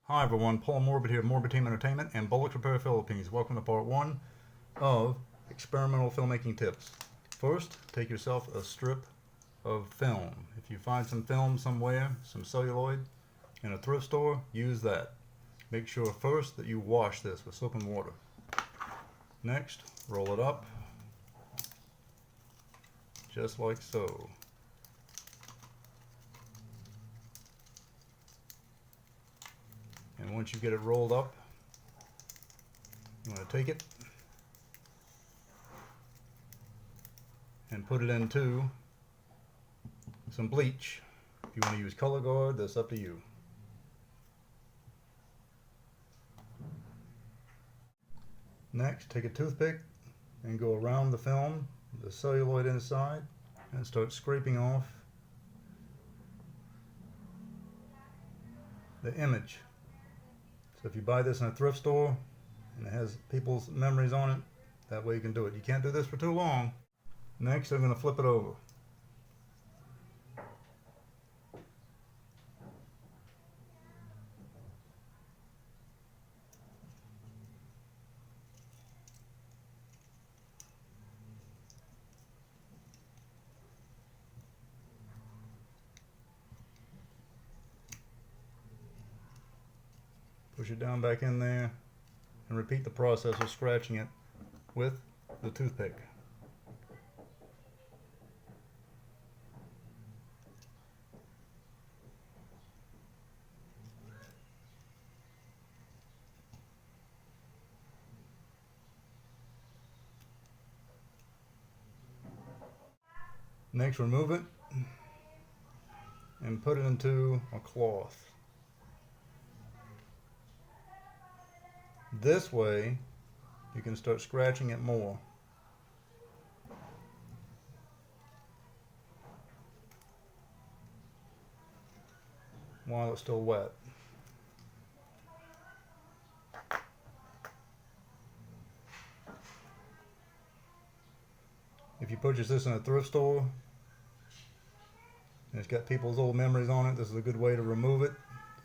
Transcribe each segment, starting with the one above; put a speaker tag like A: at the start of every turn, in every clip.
A: Hi everyone, Paul Morbid here, Morbid Team Entertainment and Bolex Repair Philippines. Welcome to part one of experimental filmmaking tips. First, take yourself a strip of film. If you find some film somewhere, some celluloid, in a thrift store, use that. Make sure first that you wash this with soap and water. Next, roll it up, just like so. And once you get it rolled up, you want to take it and put it into some bleach. If you want to use color guard, that's up to you. Next, take a toothpick and go around the film, the celluloid inside, and start scraping off the image. So if you buy this in a thrift store and it has people's memories on it, that way you can do it. You can't do this for too long. Next, I'm going to flip it over. Push it down back in there and repeat the process of scratching it with the toothpick. Next, remove it and put it into a cloth. This way, you can start scratching it more. While it's still wet. If you purchase this in a thrift store and it's got people's old memories on it, this is a good way to remove it,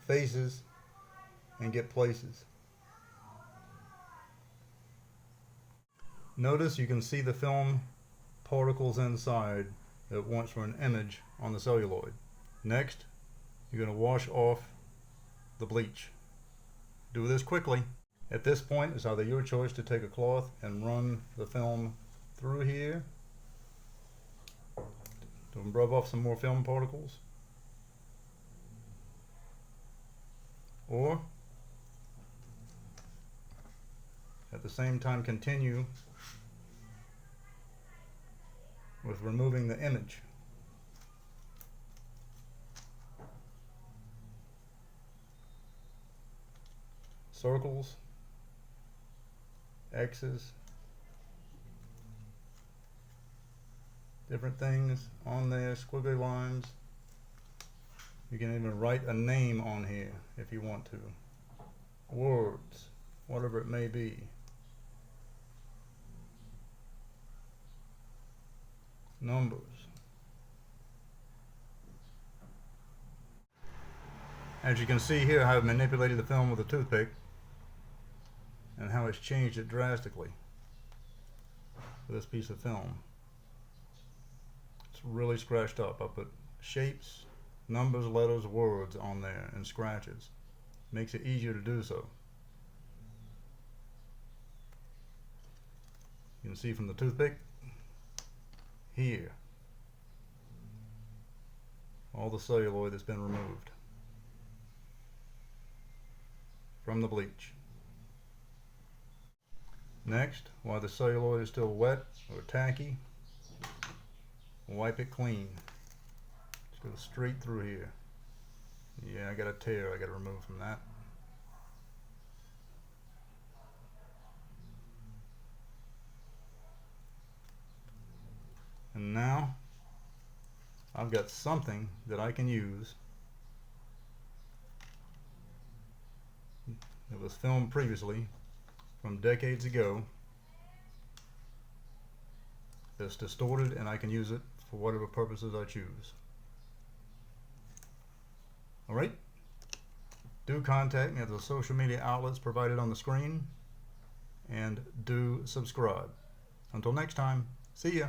A: faces, and get places. Notice you can see the film particles inside that once were an image on the celluloid. Next, you're going to wash off the bleach. Do this quickly. At this point, it's either your choice to take a cloth and run the film through here to rub off some more film particles, or at the same time continue with removing the image. Circles, X's, different things on there, squiggly lines. You can even write a name on here if you want to. Words, whatever it may be. Numbers. As you can see here, I've manipulated the film with a toothpick and how it's changed it drastically for this piece of film. It's really scratched up. I put shapes, numbers, letters, words on there and scratches. Makes it easier to do so. You can see from the toothpick here all the celluloid that's been removed from the bleach. Next, while the celluloid is still wet or tacky, wipe it clean. Just go straight through here. Yeah, I got a tear I got to remove from that. And now I've got something that I can use. It was filmed previously from decades ago. It's distorted and I can use it for whatever purposes I choose. Alright? Do contact me at the social media outlets provided on the screen, and do subscribe. Until next time, see ya.